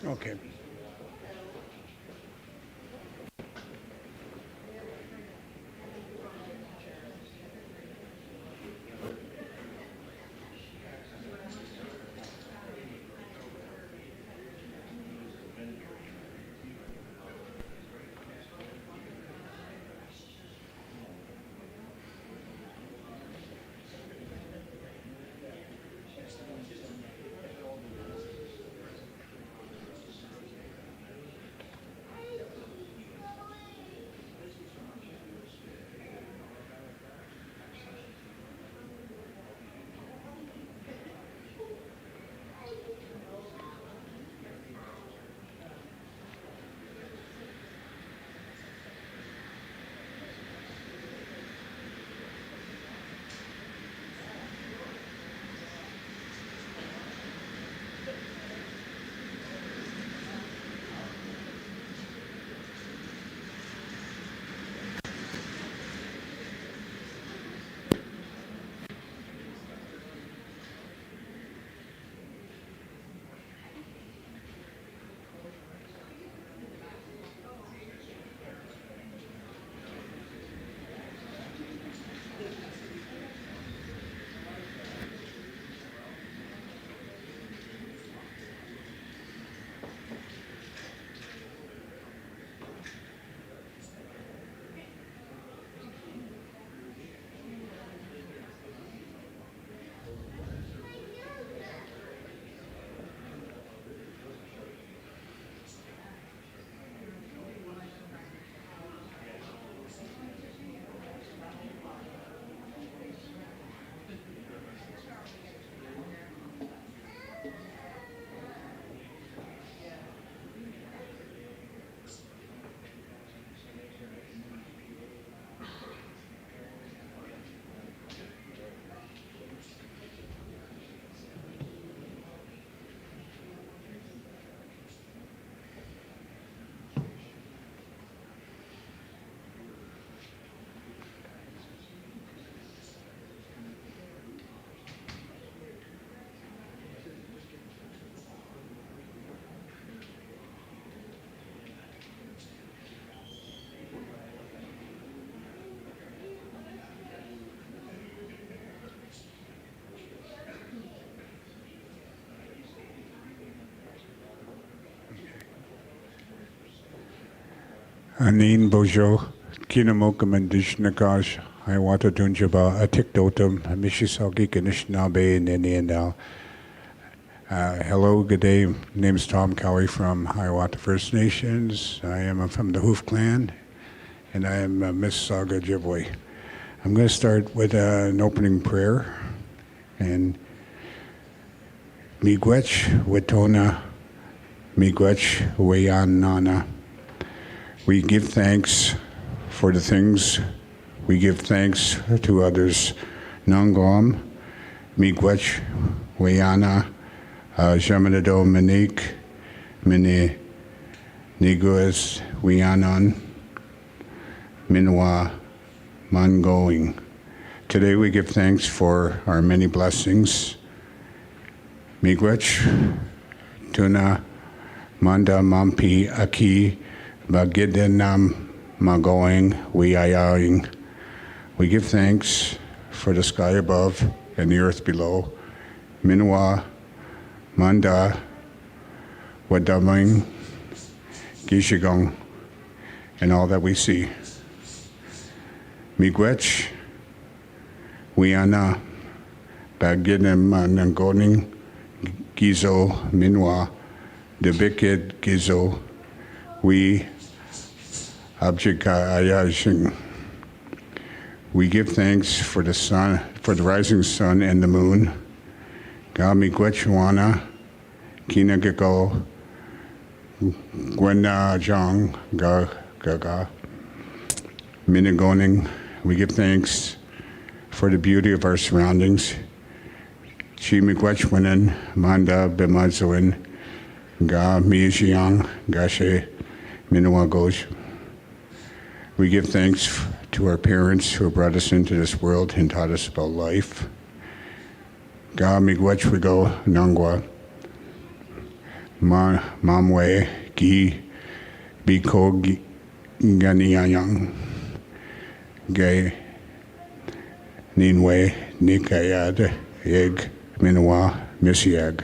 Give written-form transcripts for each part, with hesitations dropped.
Okay. Anin Bojo, Kinamokamandish Nakash, Hiawatha Dunjaba, Atikdotum, Mississauga, Ganishnabe, and Indian. Hello, good day. My name is Tom Cowie from Hiawatha First Nations. I am from the Hoof Clan, and I am Mississauga Ojibwe. I'm going to start with an opening prayer. And Miigwech Wetona, Miigwech Weyanana. We give thanks for the things. We give thanks to others. Nangom, Miigwech Weyana, Jamanado Manik, Mini Niguas Weyanan, Minwa Mangoing. Today we give thanks for our many blessings. Miigwech, Tuna, Manda Mampi Aki, Bagidinam Magoing, Weyaing. We give thanks for the sky above and the earth below. Minwa, Manda, Wadaming, Gishigong, and all that we see. Miigwech, Weyana, Bagidin Manangoning, Gizo, Minwa, Debikid Gizo, we Abjikayashing. We give thanks for the sun, for the rising sun and the moon. Gami Gwechwana, Kinagiko, Gwena Jong, Gaga, Minagoning. We give thanks for the beauty of our surroundings. Chimigwechwanan, Manda Bemazoin, Ga Mijiang, Gashe, Minawagosh. We give thanks to our parents who brought us into this world and taught us about life. Ga Miigwech Wigo Nangwa, Mamwe Gi Biko Ganiyang Gay Ninwe Nikayad Yeg Minawa Misiag.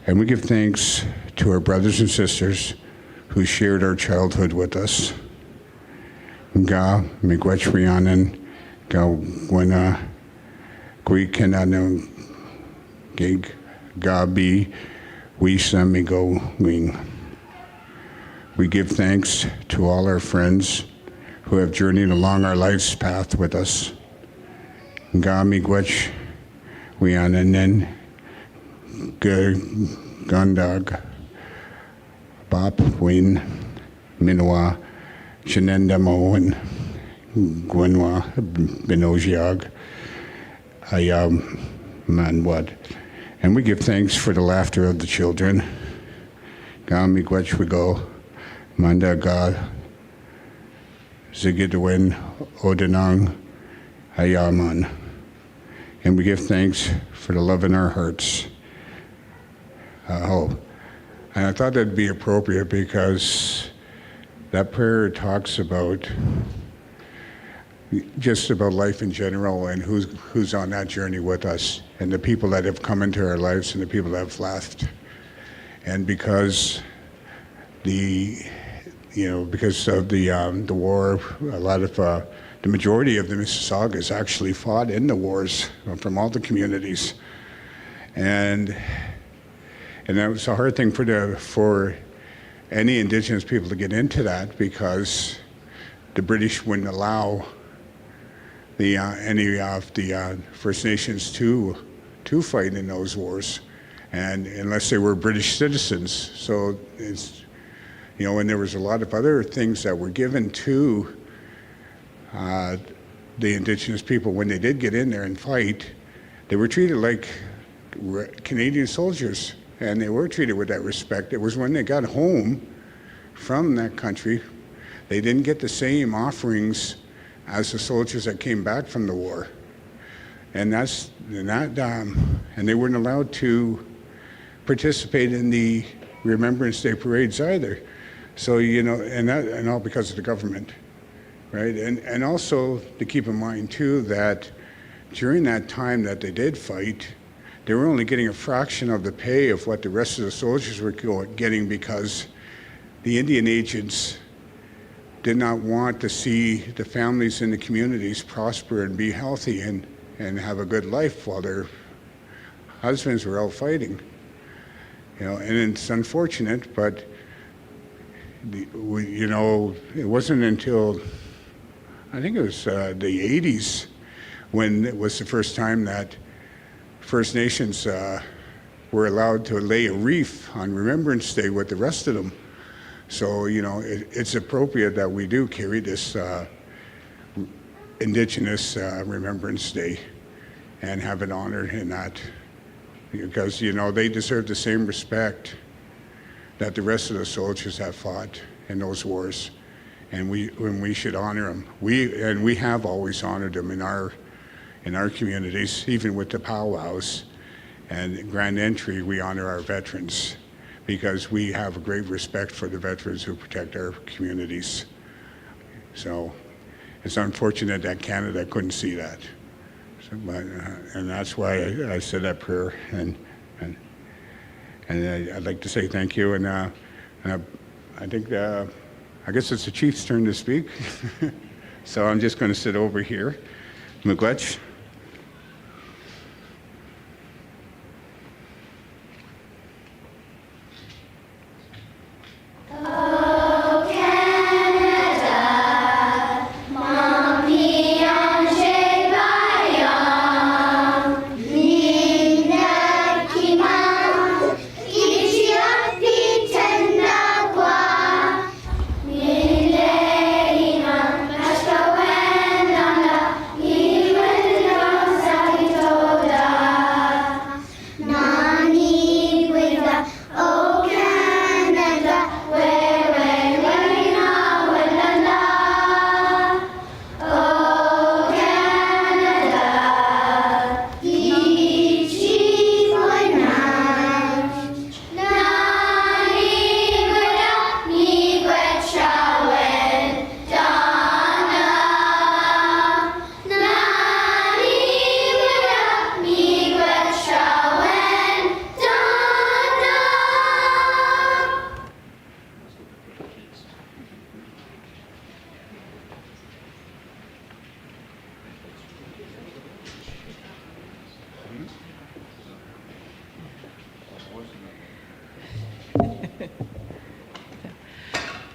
And we give thanks to our brothers and sisters who shared our childhood with us. Ga Miigwechrianan Ga Gwena Gwikenanu Gig Gabi Wisamigo Wing. We give thanks to all our friends who have journeyed along our life's path with us. Ga Miigwech Wiananen Gandag Bop Win Minwa Chinendamo and Gwenwa Benojiag Ayam Manwad. And we give thanks for the laughter of the children. Ga Miigwech Wigo Manda Ga Zigidwin Odenang Ayaman. And we give thanks for the love in our hearts. And I thought that'd be appropriate because that prayer talks about just about life in general and who's on that journey with us and the people that have come into our lives and the people that have left. And because because of the war, a lot of the majority of the Mississaugas actually fought in the wars from all the communities, and that was a hard thing for any Indigenous people to get into that because the British wouldn't allow any of the First Nations to fight in those wars, and unless they were British citizens. So it's and there was a lot of other things that were given to the Indigenous people when they did get in there and fight. They were treated like Canadian soldiers, and they were treated with that respect. It was when they got home from that country, they didn't get the same offerings as the soldiers that came back from the war, and they weren't allowed to participate in the Remembrance Day parades either. So and all because of the government, right? And also to keep in mind too that during that time that they did fight, they were only getting a fraction of the pay of what the rest of the soldiers were getting because the Indian agents did not want to see the families in the communities prosper and be healthy and have a good life while their husbands were out fighting. And it's unfortunate, but it wasn't until I think it was the 80s when it was the first time that First Nations were allowed to lay a wreath on Remembrance Day with the rest of them. So, it's appropriate that we do carry this Indigenous Remembrance Day and have it honored in that because, they deserve the same respect that the rest of the soldiers have fought in those wars, and we should honor them. We have always honored them in our communities, even with the powwows and Grand Entry. We honor our veterans because we have a great respect for the veterans who protect our communities. So it's unfortunate that Canada couldn't see that. And that's why I said that prayer. And I'd like to say thank you. And I think, I guess it's the chief's turn to speak. So I'm just going to sit over here. Miigwech. Thank you.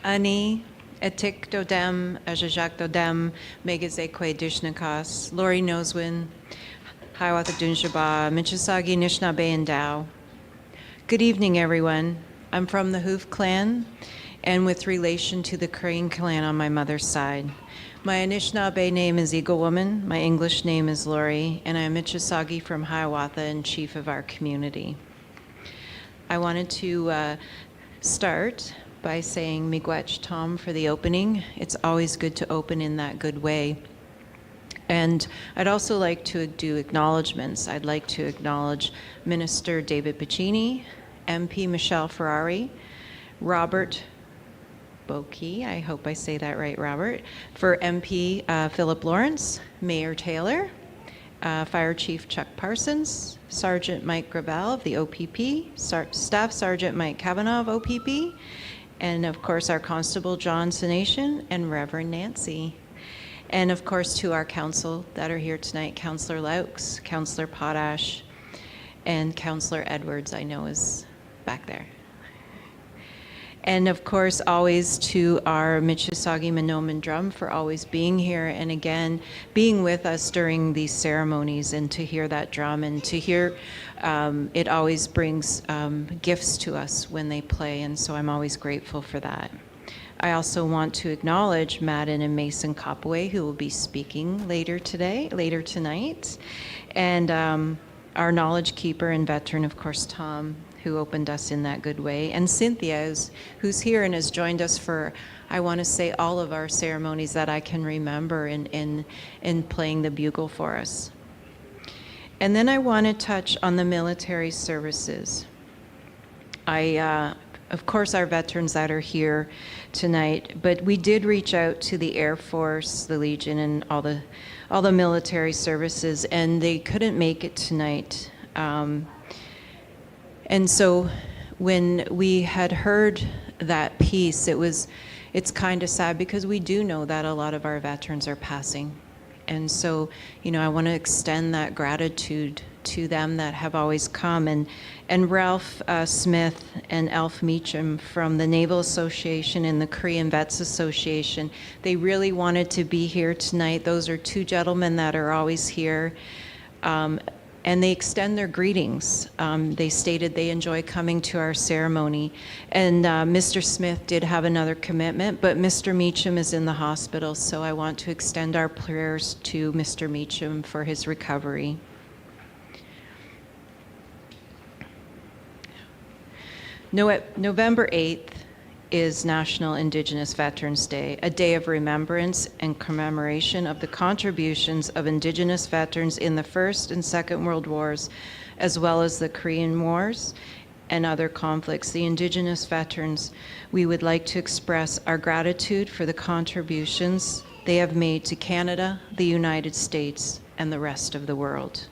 Ani, Etik Dodem, Ajajak Dodem, Megazekwe Dishnakas, Lori Noswin, Hiawatha Dunshaba, Michisagi Nishnabé and Dao. Good evening, everyone. I'm from the Hoof clan and with relation to the Crane clan on my mother's side. My Anishinaabe name is Eagle Woman, my English name is Lori, and I'm Michisagi from Hiawatha and chief of our community. I wanted to start by saying Miigwech Tom for the opening. It's always good to open in that good way. And I'd also like to do acknowledgements. I'd like to acknowledge Minister David Piccini, MP Michelle Ferrari, Robert Bokey, I hope I say that right, Robert, for MP Philip Lawrence, Mayor Taylor, Fire Chief Chuck Parsons, Sergeant Mike Gravel of the OPP, Staff Sergeant Mike Kavanaugh of OPP, and of course our Constable John Cenotaph and Reverend Nancy. And of course to our council that are here tonight, Councillor Laux, Councillor Potash, and Councillor Edwards, I know is back there. And of course, always to our Michisagi Minoman Drum for always being here and again, being with us during these ceremonies and to hear that drum and to hear, it always brings gifts to us when they play. And so I'm always grateful for that. I also want to acknowledge Madden and Mason Copaway, who will be speaking later tonight. And our knowledge keeper and veteran, of course, Tom, who opened us in that good way, and Cynthia, who's here and has joined us for, I want to say, all of our ceremonies that I can remember in playing the bugle for us. And then I want to touch on the military services. Of course, our veterans that are here tonight, but we did reach out to the Air Force, the Legion, and all the military services, and they couldn't make it tonight. And so when we had heard that piece, it's kind of sad because we do know that a lot of our veterans are passing. And so, I want to extend that gratitude to them that have always come. And Ralph Smith and Elf Meacham from the Naval Association and the Korean Vets Association, they really wanted to be here tonight. Those are two gentlemen that are always here. And they extend their greetings. They stated they enjoy coming to our ceremony. And Mr. Smith did have another commitment, but Mr. Meacham is in the hospital, so I want to extend our prayers to Mr. Meacham for his recovery. November 8th is National Indigenous Veterans Day, a day of remembrance and commemoration of the contributions of Indigenous veterans in the First and Second World Wars, as well as the Korean Wars and other conflicts. The Indigenous veterans, we would like to express our gratitude for the contributions they have made to Canada, the United States, and the rest of the world.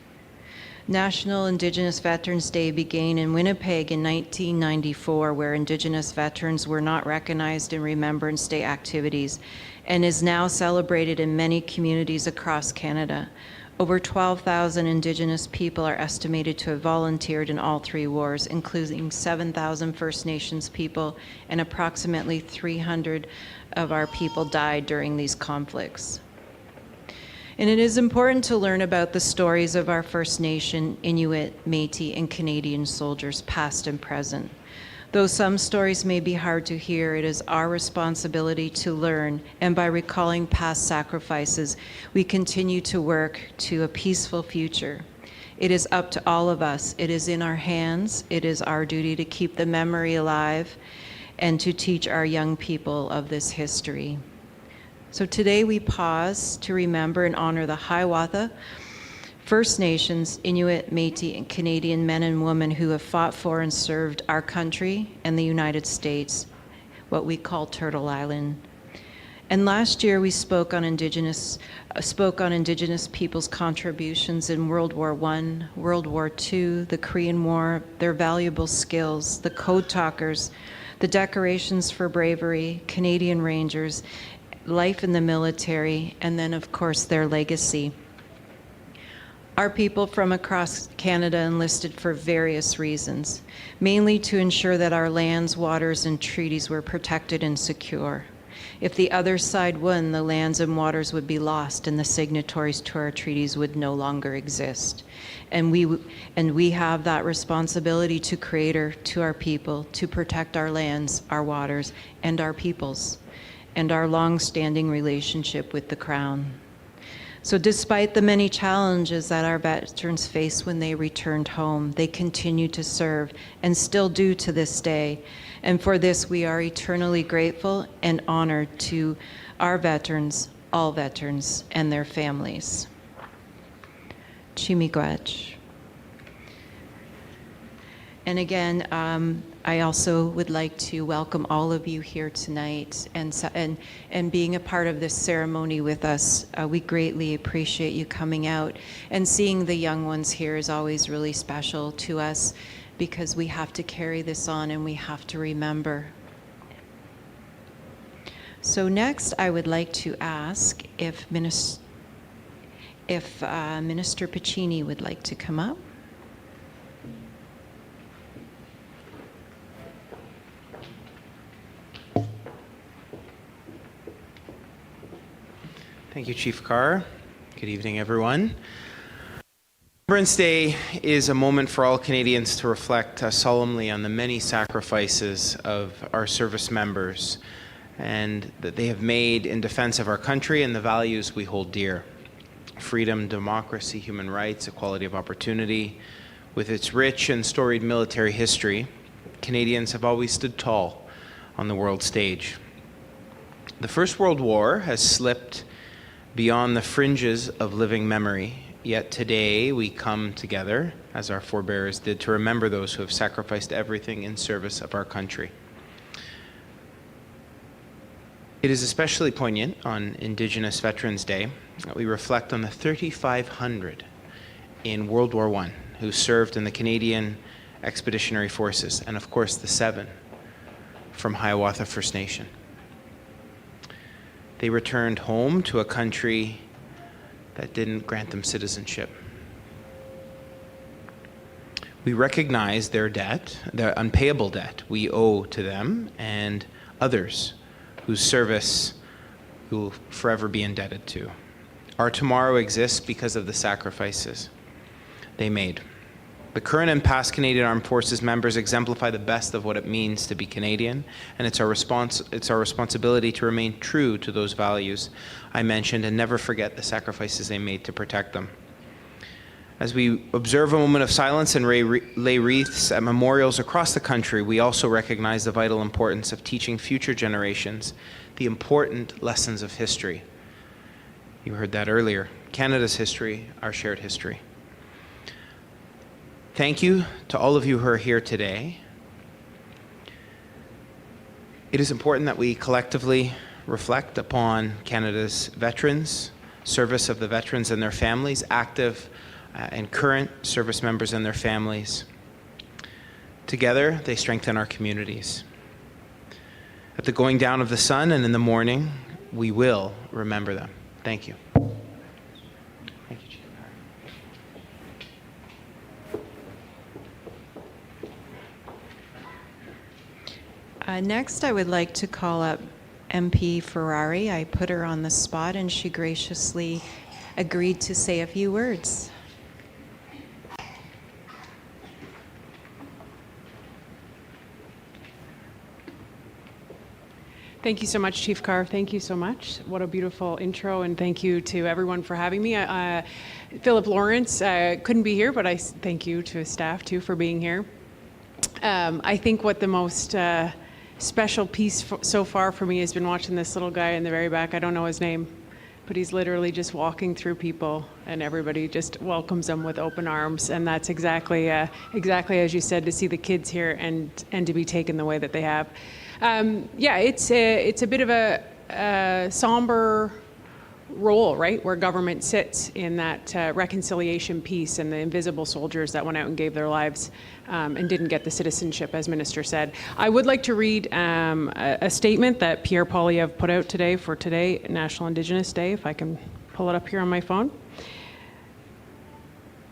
National Indigenous Veterans Day began in Winnipeg in 1994, where Indigenous veterans were not recognized in Remembrance Day activities, and is now celebrated in many communities across Canada. Over 12,000 Indigenous people are estimated to have volunteered in all three wars, including 7,000 First Nations people, and approximately 300 of our people died during these conflicts. And it is important to learn about the stories of our First Nation, Inuit, Métis, and Canadian soldiers, past and present. Though some stories may be hard to hear, it is our responsibility to learn, and by recalling past sacrifices, we continue to work to a peaceful future. It is up to all of us. It is in our hands. It is our duty to keep the memory alive and to teach our young people of this history. So today we pause to remember and honor the Hiawatha First Nations, Inuit, Métis, and Canadian men and women who have fought for and served our country and the United States, what we call Turtle Island. And last year we spoke on Indigenous people's contributions in World War I, World War II, the Korean War, their valuable skills, the code talkers, the decorations for bravery, Canadian Rangers, life in the military, and then of course their legacy. Our people from across Canada enlisted for various reasons, mainly to ensure that our lands, waters, and treaties were protected and secure. If the other side won, the lands and waters would be lost and the signatories to our treaties would no longer exist. And we have that responsibility to Creator, to our people, to protect our lands, our waters, and our peoples, and our long-standing relationship with the Crown. So despite the many challenges that our veterans faced when they returned home, they continue to serve and still do to this day. And for this, we are eternally grateful and honored to our veterans, all veterans, and their families. Chimigwech. And again, I also would like to welcome all of you here tonight and being a part of this ceremony with us. We greatly appreciate you coming out, and seeing the young ones here is always really special to us because we have to carry this on and we have to remember. So next, I would like to ask if Minister Piccini would like to come up. Thank you, Chief Carr. Good evening, everyone. Remembrance Day is a moment for all Canadians to reflect solemnly on the many sacrifices of our service members and that they have made in defense of our country and the values we hold dear. Freedom, democracy, human rights, equality of opportunity. With its rich and storied military history, Canadians have always stood tall on the world stage. The First World War has slipped beyond the fringes of living memory, yet today we come together, as our forebears did, to remember those who have sacrificed everything in service of our country. It is especially poignant on Indigenous Veterans Day that we reflect on the 3,500 in World War I who served in the Canadian Expeditionary Forces, and of course the 7 from Hiawatha First Nation. They returned home to a country that didn't grant them citizenship. We recognize their debt, their unpayable debt we owe to them and others whose service we will forever be indebted to. Our tomorrow exists because of the sacrifices they made. The current and past Canadian Armed Forces members exemplify the best of what it means to be Canadian, and it's our responsibility to remain true to those values I mentioned and never forget the sacrifices they made to protect them. As we observe a moment of silence and lay wreaths at memorials across the country, we also recognize the vital importance of teaching future generations the important lessons of history. You heard that earlier. Canada's history, our shared history. Thank you to all of you who are here today. It is important that we collectively reflect upon Canada's veterans, service of the veterans and their families, active and current service members and their families. Together, they strengthen our communities. At the going down of the sun and in the morning, we will remember them. Thank you. Thank you, Chief. Next, I would like to call up MP Ferrari. I put her on the spot and she graciously agreed to say a few words. Thank you so much, Chief Carr. Thank you so much. What a beautiful intro, and thank you to everyone for having me. Philip Lawrence couldn't be here, but I thank you to his staff too for being here. I think what the most special piece so far for me has been watching this little guy in the very back. I don't know his name, but he's literally just walking through people and everybody just welcomes him with open arms. And that's exactly as you said, to see the kids here and to be taken the way that they have. Yeah, it's a bit of a somber role, right, where government sits in that reconciliation piece and the invisible soldiers that went out and gave their lives and didn't get the citizenship, as Minister said. I would like to read a statement that Pierre Poilievre put out today for today, National Indigenous Day, if I can pull it up here on my phone.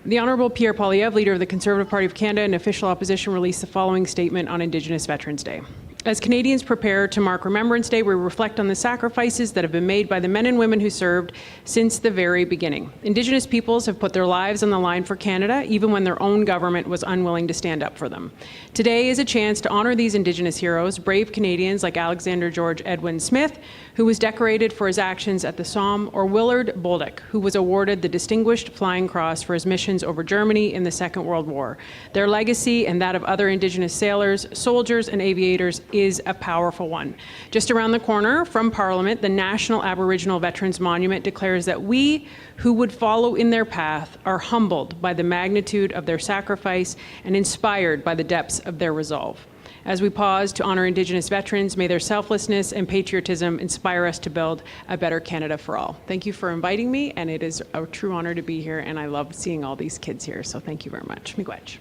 The Honourable Pierre Poilievre, Leader of the Conservative Party of Canada and official opposition, released the following statement on Indigenous Veterans Day. As Canadians prepare to mark Remembrance Day, we reflect on the sacrifices that have been made by the men and women who served since the very beginning. Indigenous peoples have put their lives on the line for Canada, even when their own government was unwilling to stand up for them. Today is a chance to honour these Indigenous heroes, brave Canadians like Alexander George Edwin Smith, who was decorated for his actions at the Somme, or Willard Bolduc, who was awarded the Distinguished Flying Cross for his missions over Germany in the Second World War. Their legacy and that of other Indigenous sailors, soldiers, and aviators is a powerful one. Just around the corner from Parliament, the National Aboriginal Veterans Monument declares that we who would follow in their path are humbled by the magnitude of their sacrifice and inspired by the depths of their resolve. As we pause to honor Indigenous veterans, may their selflessness and patriotism inspire us to build a better Canada for all. Thank you for inviting me, and it is a true honor to be here, and I love seeing all these kids here, so thank you very much. Miigwech.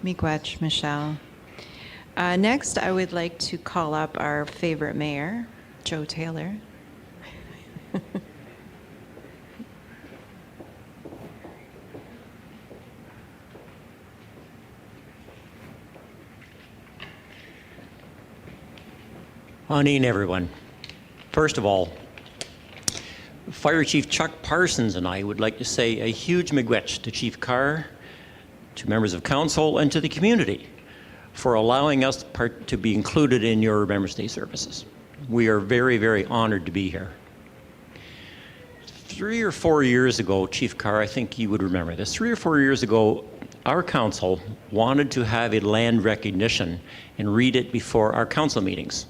Miigwech, Michelle. Next, I would like to call up our favorite mayor, Joe Taylor. Morning, everyone. First of all, Fire Chief Chuck Parsons and I would like to say a huge miigwech to Chief Carr, to members of council, and to the community for allowing us to be included in your Remembrance Day services. We are very, very honored to be here. 3 or 4 years ago, Chief Carr, I think you would remember this, 3 or 4 years ago, our council wanted to have a land recognition and read it before our council meetings.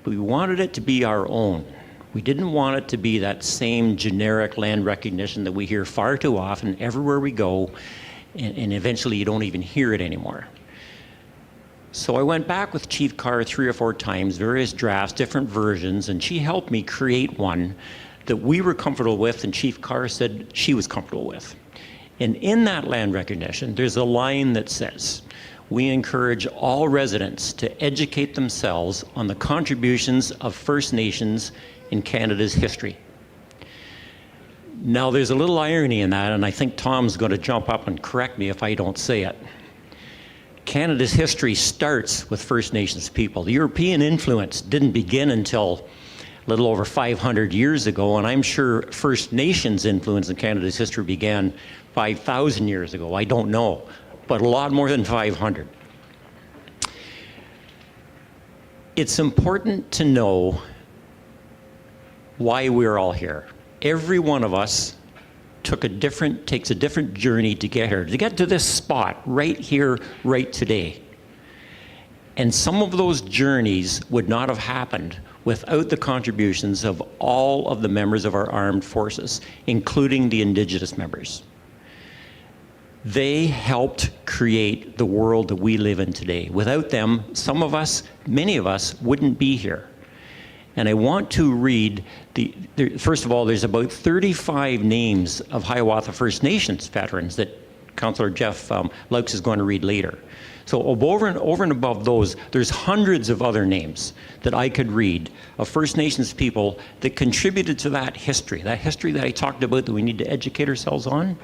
But we wanted it to be our own. We didn't want it to be that same generic land recognition that we hear far too often everywhere we go, and eventually you don't even hear it anymore. So I went back with Chief Carr 3 or 4 times, various drafts, different versions, and she helped me create one that we were comfortable with and Chief Carr said she was comfortable with. And in that land recognition, there's a line that says, "We encourage all residents to educate themselves on the contributions of First Nations in Canada's history." Now, there's a little irony in that, and I think Tom's going to jump up and correct me if I don't say it. Canada's history starts with First Nations people. The European influence didn't begin until a little over 500 years ago, and I'm sure First Nations influence in Canada's history began 5,000 years ago. I don't know, but a lot more than 500. It's important to know why we're all here. Every one of us takes a different journey to get here, to get to this spot right here, right today. And some of those journeys would not have happened without the contributions of all of the members of our armed forces, including the Indigenous members. They helped create the world that we live in today. Without them, some of us, many of us, wouldn't be here. And I want to read, first of all, there's about 35 names of Hiawatha First Nations veterans that Councillor Jeff L.I.F.E is going to read later. So over and above those, there's hundreds of other names that I could read of First Nations people that contributed to that history that I talked about that we need to educate ourselves on.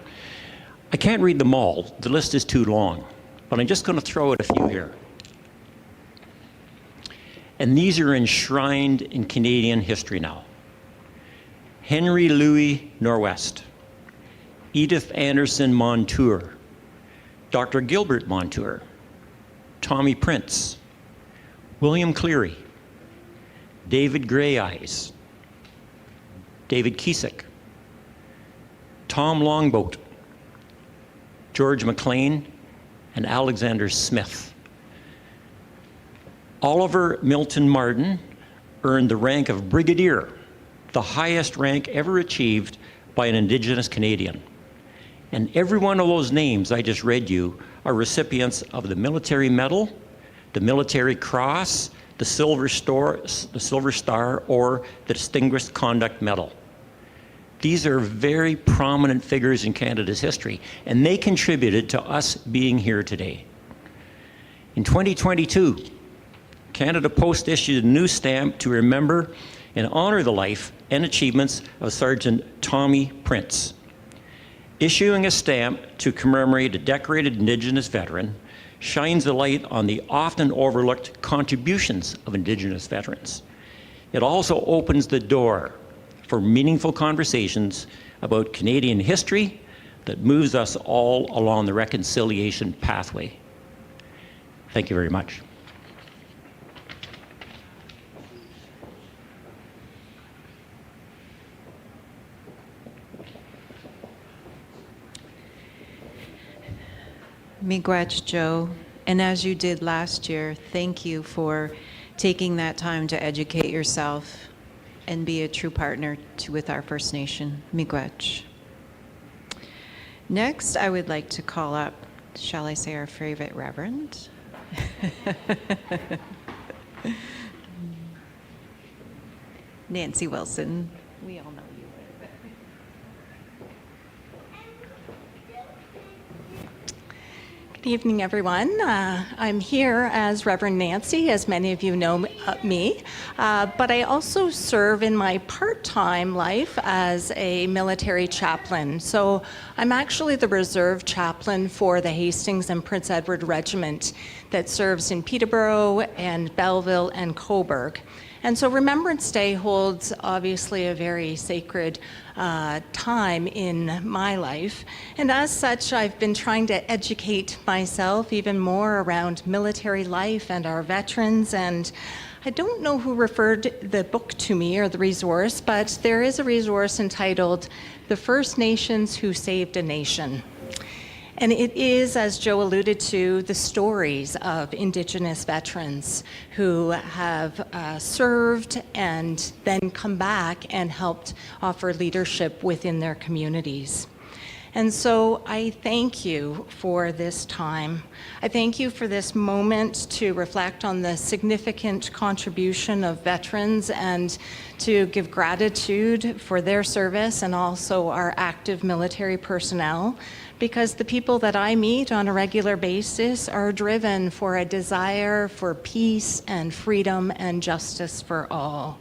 I can't read them all. The list is too long, but I'm just going to throw out a few here. And these are enshrined in Canadian history now. Henry Louis Norwest, Edith Anderson Montour, Dr. Gilbert Montour, Tommy Prince, William Cleary, David Grey Eyes, David Kiesick, Tom Longboat, George McLean, and Alexander Smith. Oliver Milton Martin earned the rank of Brigadier, the highest rank ever achieved by an Indigenous Canadian. And every one of those names I just read you are recipients of the Military Medal, the Military Cross, the Silver Star, or the Distinguished Conduct Medal. These are very prominent figures in Canada's history, and they contributed to us being here today. In 2022, Canada Post issued a new stamp to remember and honor the life and achievements of Sergeant Tommy Prince. Issuing a stamp to commemorate a decorated Indigenous veteran shines a light on the often overlooked contributions of Indigenous veterans. It also opens the door for meaningful conversations about Canadian history that moves us all along the reconciliation pathway. Thank you very much. Miigwech, Joe. And as you did last year, thank you for taking that time to educate yourself and be a true partner with our First Nation. Miigwech. Next, I would like to call up, shall I say, our favorite Reverend? Nancy Wilson. We all know you. Good evening, everyone. I'm here as Reverend Nancy, as many of you know me, but I also serve in my part-time life as a military chaplain. So I'm actually the reserve chaplain for the Hastings and Prince Edward Regiment that serves in Peterborough and Belleville and Cobourg. And so Remembrance Day holds obviously a very sacred time in my life. And as such, I've been trying to educate myself even more around military life and our veterans. And I don't know who referred the book to me or the resource, but there is a resource entitled The First Nations Who Saved a Nation. And it is, as Joe alluded to, the stories of Indigenous veterans who have served and then come back and helped offer leadership within their communities. And so I thank you for this time. I thank you for this moment to reflect on the significant contribution of veterans and to give gratitude for their service and also our active military personnel, because the people that I meet on a regular basis are driven for a desire for peace and freedom and justice for all.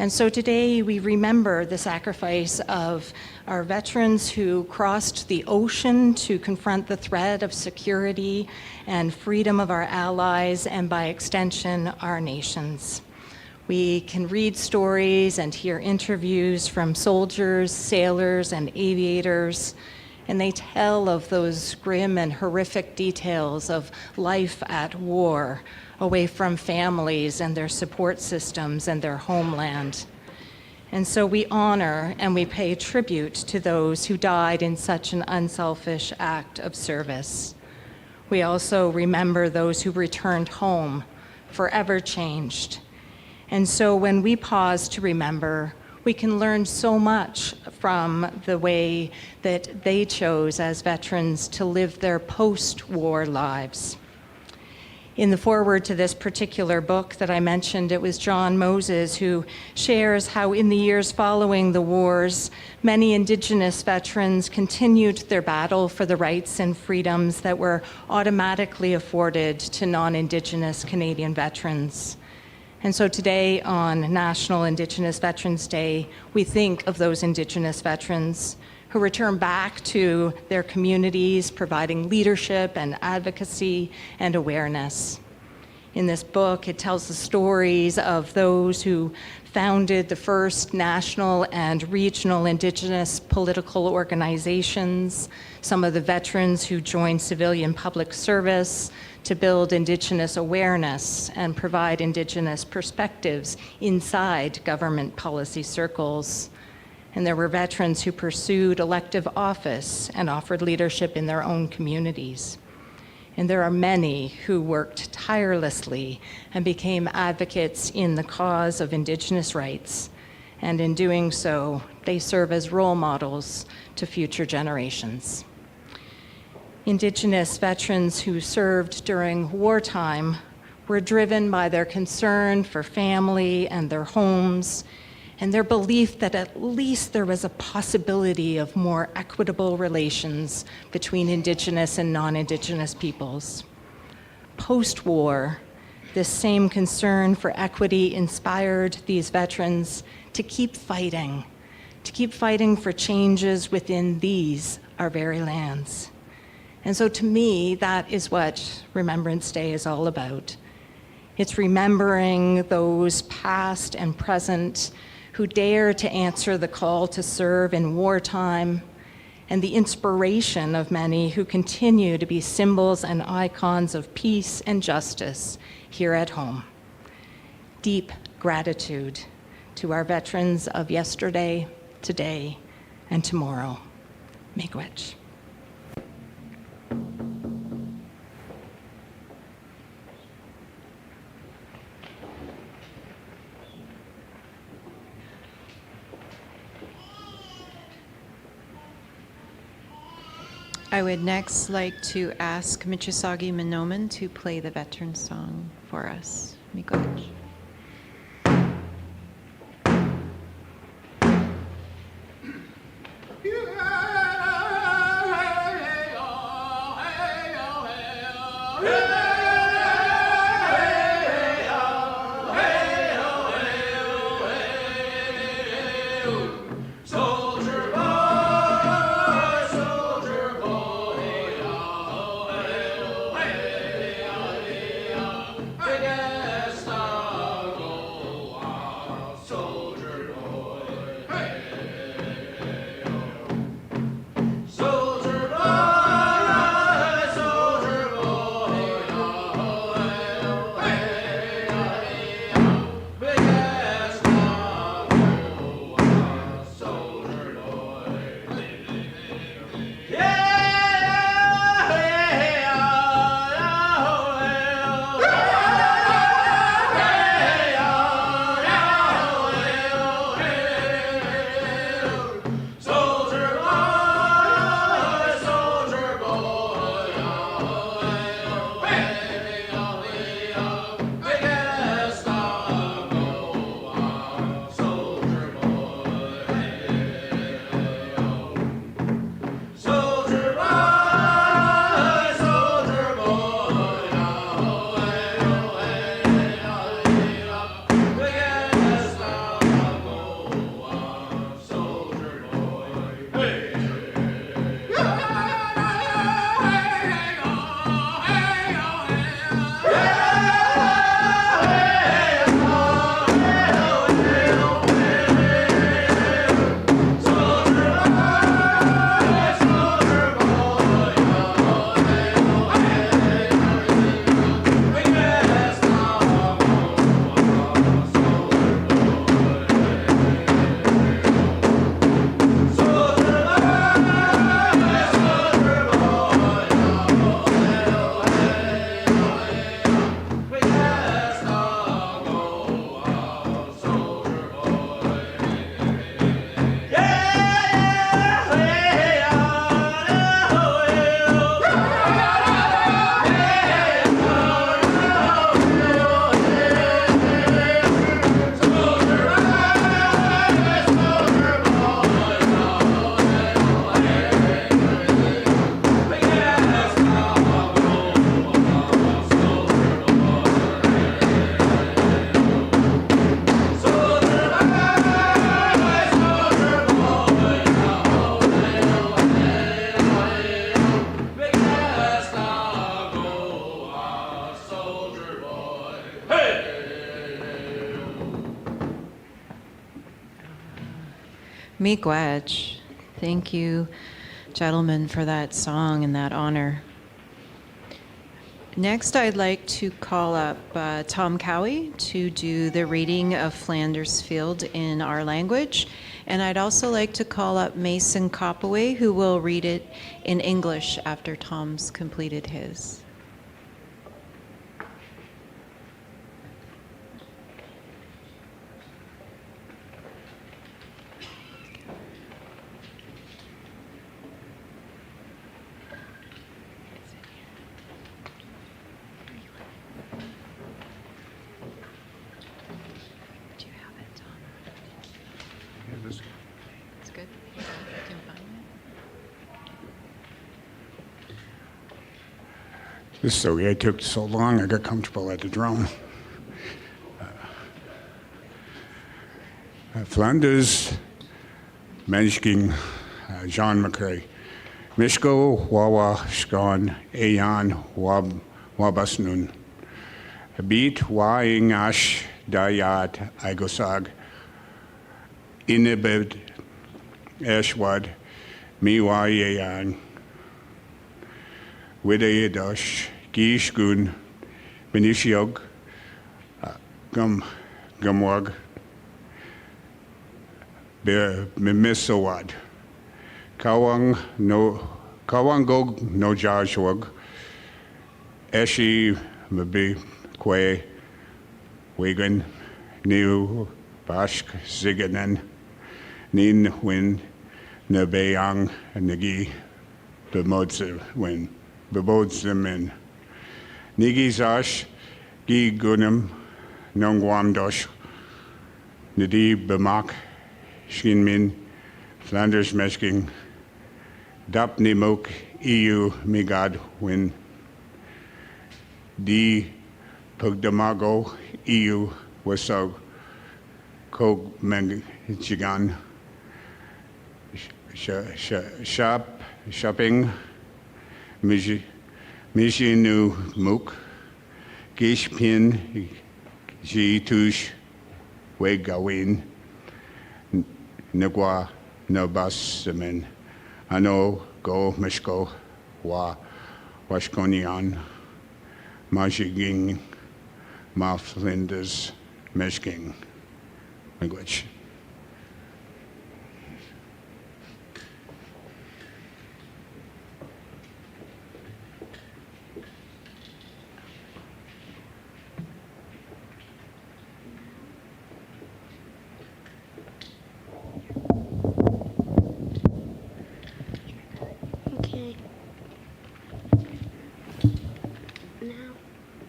And so today we remember the sacrifice of our veterans who crossed the ocean to confront the threat of security and freedom of our allies and by extension, our nations. We can read stories and hear interviews from soldiers, sailors, and aviators, and they tell of those grim and horrific details of life at war, away from families and their support systems and their homeland. And so we honor and we pay tribute to those who died in such an unselfish act of service. We also remember those who returned home, forever changed. And so when we pause to remember, we can learn so much from the way that they chose as veterans to live their post-war lives. In the foreword to this particular book that I mentioned, it was John Moses who shares how in the years following the wars, many Indigenous veterans continued their battle for the rights and freedoms that were automatically afforded to non-Indigenous Canadian veterans. And so today, on National Indigenous Veterans Day, we think of those Indigenous veterans who return back to their communities, providing leadership and advocacy and awareness. In this book, it tells the stories of those who founded the first national and regional Indigenous political organizations, some of the veterans who joined civilian public service to build Indigenous awareness and provide Indigenous perspectives inside government policy circles. And there were veterans who pursued elective office and offered leadership in their own communities. And there are many who worked tirelessly and became advocates in the cause of Indigenous rights. And in doing so, they serve as role models to future generations. Indigenous veterans who served during wartime were driven by their concern for family and their homes, and their belief that at least there was a possibility of more equitable relations between Indigenous and non-Indigenous peoples. Post-war, This same concern for equity inspired these veterans to keep fighting for changes within these, our very lands. And so to me, that is what Remembrance Day is all about. It's remembering those past and present who dare to answer the call to serve in wartime, and the inspiration of many who continue to be symbols and icons of peace and justice here at home. Deep gratitude to our veterans of yesterday, today, and tomorrow. Miigwech. I would next like to ask Michisagi Minoman to play the veteran song for us. Miigwech. Miigwech. Thank you, gentlemen, for that song and that honor. Next, I'd like to call up Tom Cowie to do the reading of Flanders Field in our language. And I'd also like to call up Mason Copaway, who will read it in English after Tom's completed his. It's good. You can find This story, I took so long, I got comfortable at the drum. Flanders, Menschking, Jean McCrae. Mishko, Wawa, Shkan, Ayan, Wabasnun. Beat, Waing Ash, Dayat, Igosag. Inibid, Eshwad, Miwa Yayan. Widayadosh, Gishgun, Benishiog, Gumwag, Mimisawad, Kawangog no Jashwag, Eshi Mabi Kwe, Wigan, Niu Bashk Ziganen, Nin Win, Nabayang, Nagi, Bemodze Win. Bebodzim Nigi Zash, Gi Gunam, Nongwam Dosh, Nadi Bemak, Shinmin, Flanders Mesking, Dap Nimok, EU Migad Win, D Pugdamago, EU Wasog, Kog Menjigan, Shopping, Mishinu Mook, Gish Pin, Ji Tush, Wegawin, Nagwa, Nobas Semen, Ano, Go, Mishko, Wa, Washkonian, Majiging, Ma Flinders, Meshking, language.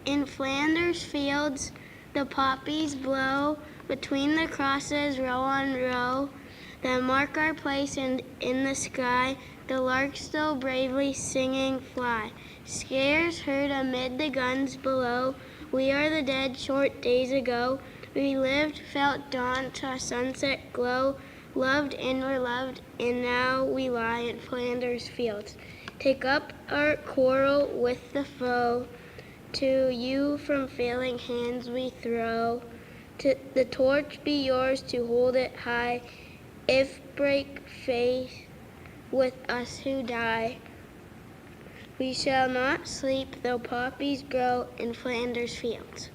In Flanders fields, the poppies blow between the crosses, row on row, that mark our place, and in the sky, the larks still bravely singing fly. Scares heard amid the guns below, we are the dead short days ago. We lived, felt dawn to sunset glow, loved and were loved, and now we lie in Flanders fields. Take up our quarrel with the foe, to you from failing hands we throw. To the torch be yours to hold it high, if break faith with us who die. We shall not sleep though poppies grow in Flanders fields.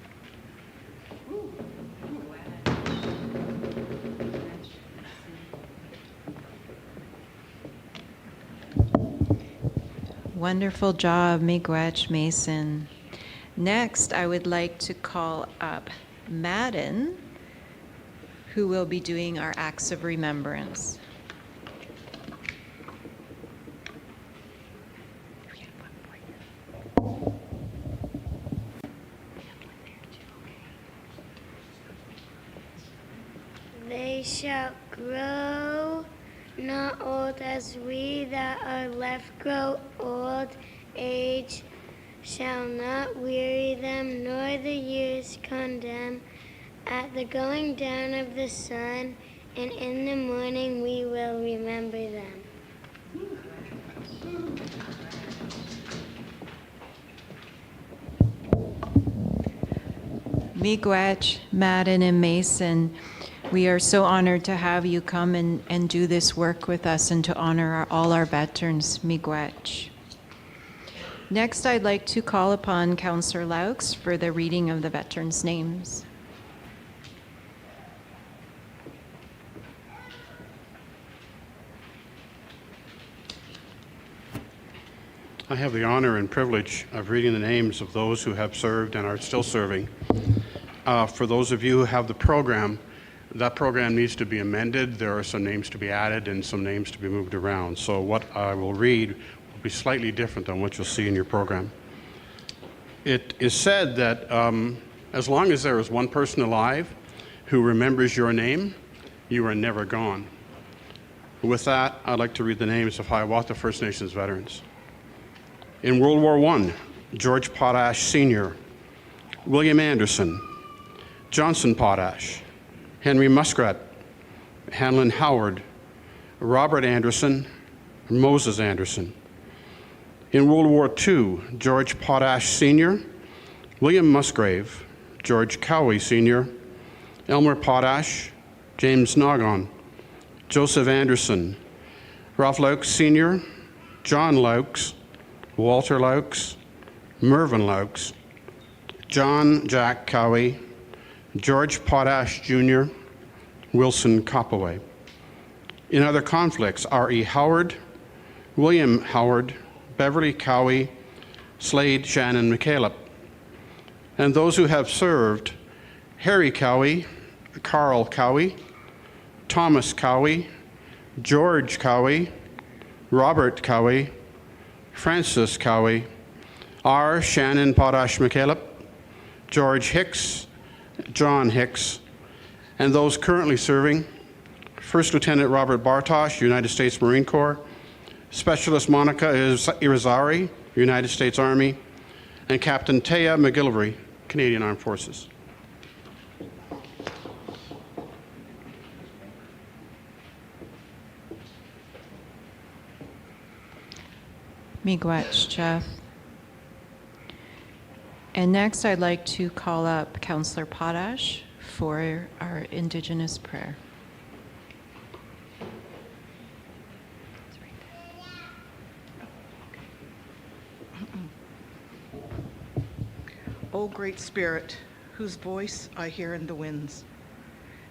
Wonderful job, Miigwech Mason. Next, I would like to call up Madden, who will be doing our acts of remembrance. They shall grow not old as we that are left grow old. Age shall not weary them, nor the years condemn. At the going down of the sun, and in the morning we will remember them. Miigwech, Madden, and Mason, we are so honored to have you come and do this work with us and to honor all our veterans. Miigwech. Next, I'd like to call upon Councillor Laux for the reading of the veterans' names. I have the honor and privilege of reading the names of those who have served and are still serving. For those of you who have the program, that program needs to be amended. There are some names to be added and some names to be moved around. So what I will read will be slightly different than what you'll see in your program. It is said that as long as there is one person alive who remembers your name, you are never gone. With that, I'd like to read the names of Hiawatha First Nations veterans. In World War I, George Potash Sr., William Anderson, Johnson Potash, Henry Muskrat, Hanlon Howard, Robert Anderson, Moses Anderson. In World War II, George Potash Sr., William Musgrave, George Cowie Sr., Elmer Potash, James Nogon, Joseph Anderson, Ralph Laux Sr., John Laux, Walter Laux, Mervyn Laux, John Jack Cowie, George Potash Jr., Wilson Coppaway. In other conflicts, R.E. Howard, William Howard, Beverly Cowie, Slade Shannon McCaleb. And those who have served, Harry Cowie, Carl Cowie, Thomas Cowie, George Cowie, Robert Cowie, Francis Cowie, R. Shannon Potash McCaleb, George Hicks, John Hicks, and those currently serving, First Lieutenant Robert Bartosh, United States Marine Corps, Specialist Monica Irizarry, United States Army, and Captain Taya McGillivray, Canadian Armed Forces. Miigwech, Jeff. And next, I'd like to call up Councillor Potash for our Indigenous prayer. O Great Spirit, whose voice I hear in the winds,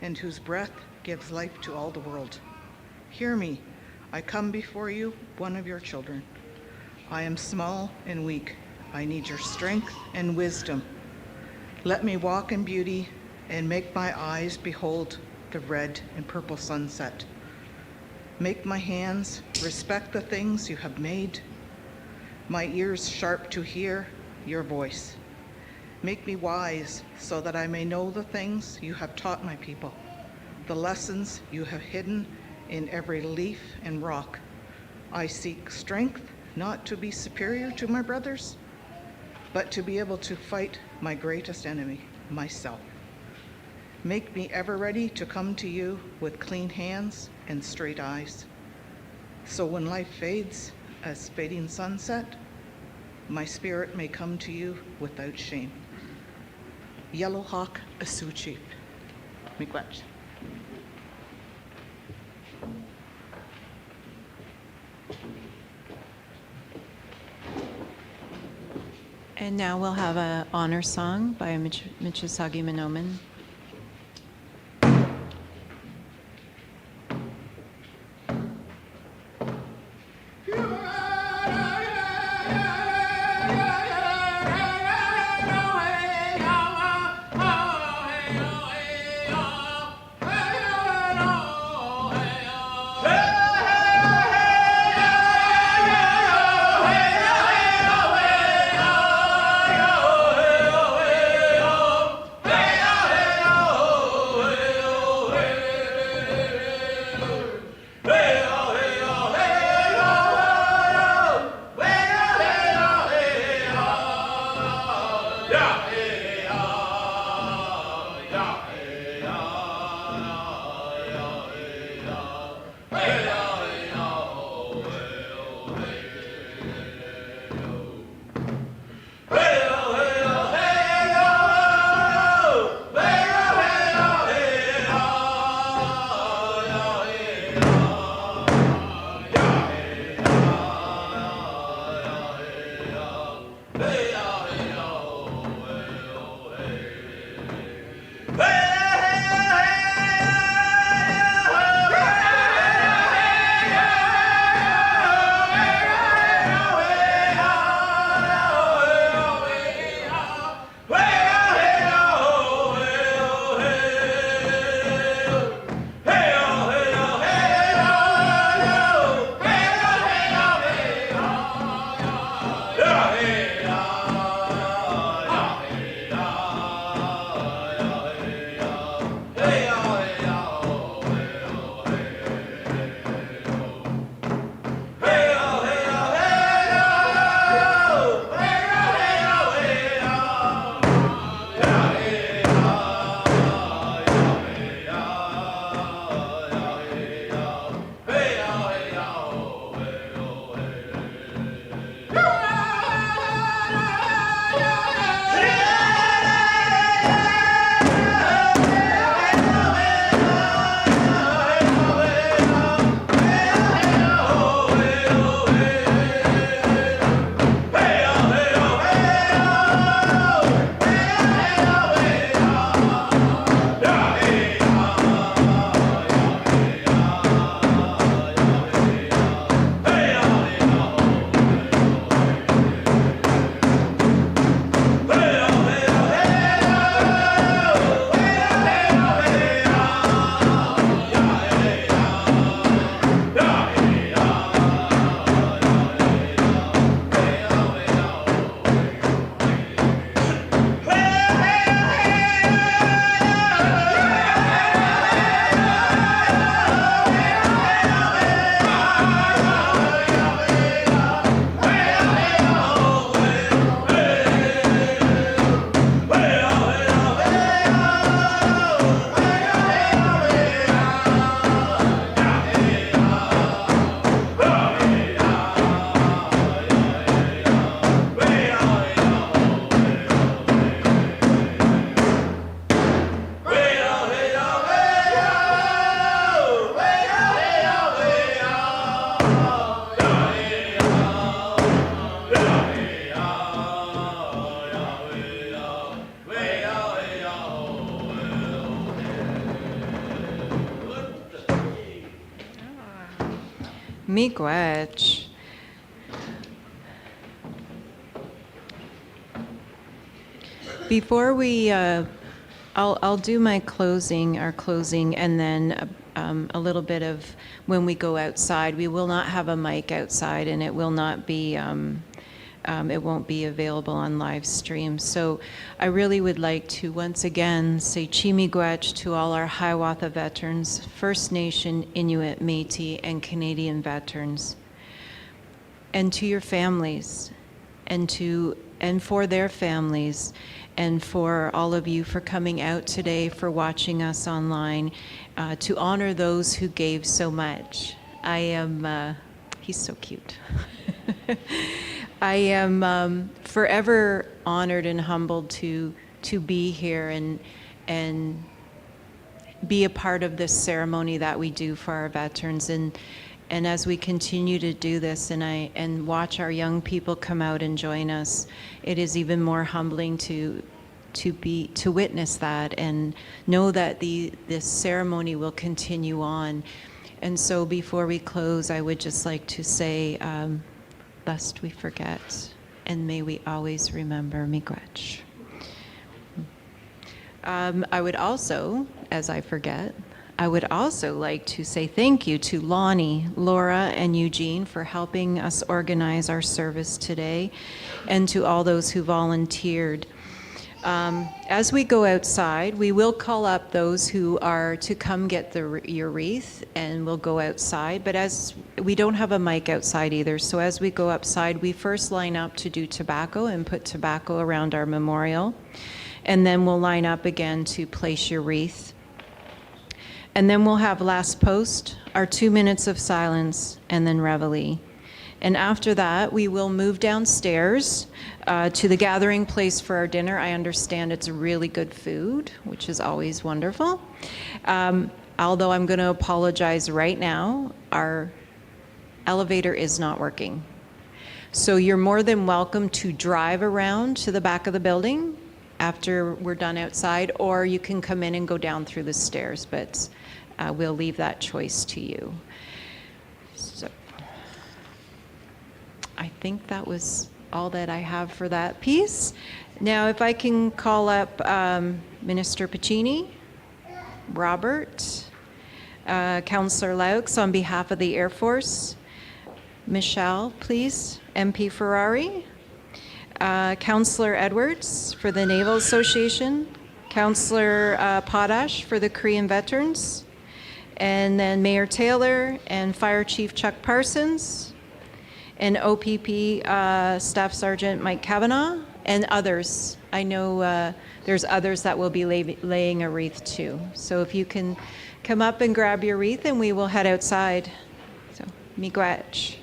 and whose breath gives life to all the world, hear me. I come before you, one of your children. I am small and weak. I need your strength and wisdom. Let me walk in beauty and make my eyes behold the red and purple sunset. Make my hands respect the things you have made, my ears sharp to hear your voice. Make me wise so that I may know the things you have taught my people, the lessons you have hidden in every leaf and rock. I seek strength not to be superior to my brothers, but to be able to fight my greatest enemy, myself. Make me ever ready to come to you with clean hands and straight eyes. So when life fades as fading sunset, my spirit may come to you without shame. Yellow Hawk Asuchi. Miigwech. And now we'll have an honor song by Michisagi Minoman. Hey! Miigwech. Before we, I'll do my closing, our closing, and then a little bit of when we go outside. We will not have a mic outside, and it will not be, it won't be available on live stream. So I really would like to once again say Chi-miigwech to all our Hiawatha veterans, First Nation, Inuit, Métis, and Canadian veterans, and to your families, and for their families, and for all of you for coming out today, for watching us online, to honor those who gave so much. I am, he's so cute. I am forever honored and humbled to be here and be a part of this ceremony that we do for our veterans. And as we continue to do this and watch our young people come out and join us, it is even more humbling to witness that and know that this ceremony will continue on. And so before we close, I would just like to say, lest we forget, and may we always remember Miigwech. I would also, as I forget, I would also like to say thank you to Lonnie, Laura, and Eugene for helping us organize our service today, and to all those who volunteered. As we go outside, we will call up those who are to come get your wreath, and we'll go outside. But as we don't have a mic outside either, so as we go outside, we first line up to do tobacco and put tobacco around our memorial. And then we'll line up again to place your wreath. And then we'll have last post, our 2 minutes of silence, and then reveille. And after that, we will move downstairs to the gathering place for our dinner. I understand it's really good food, which is always wonderful. Although I'm going to apologize right now, our elevator is not working. So you're more than welcome to drive around to the back of the building after we're done outside, or you can come in and go down through the stairs, but we'll leave that choice to you. So I think that was all that I have for that piece. Now, if I can call up Minister Piccini, Robert, Councillor Laux on behalf of the Air Force, Michelle, please, MP Ferrari, Councillor Edwards for the Naval Association, Councillor Potash for the Korean Veterans, and then Mayor Taylor and Fire Chief Chuck Parsons, and OPP Staff Sergeant Mike Kavanaugh, and others. I know there's others that will be laying a wreath too. So if you can come up and grab your wreath, and we will head outside. So, miigwech.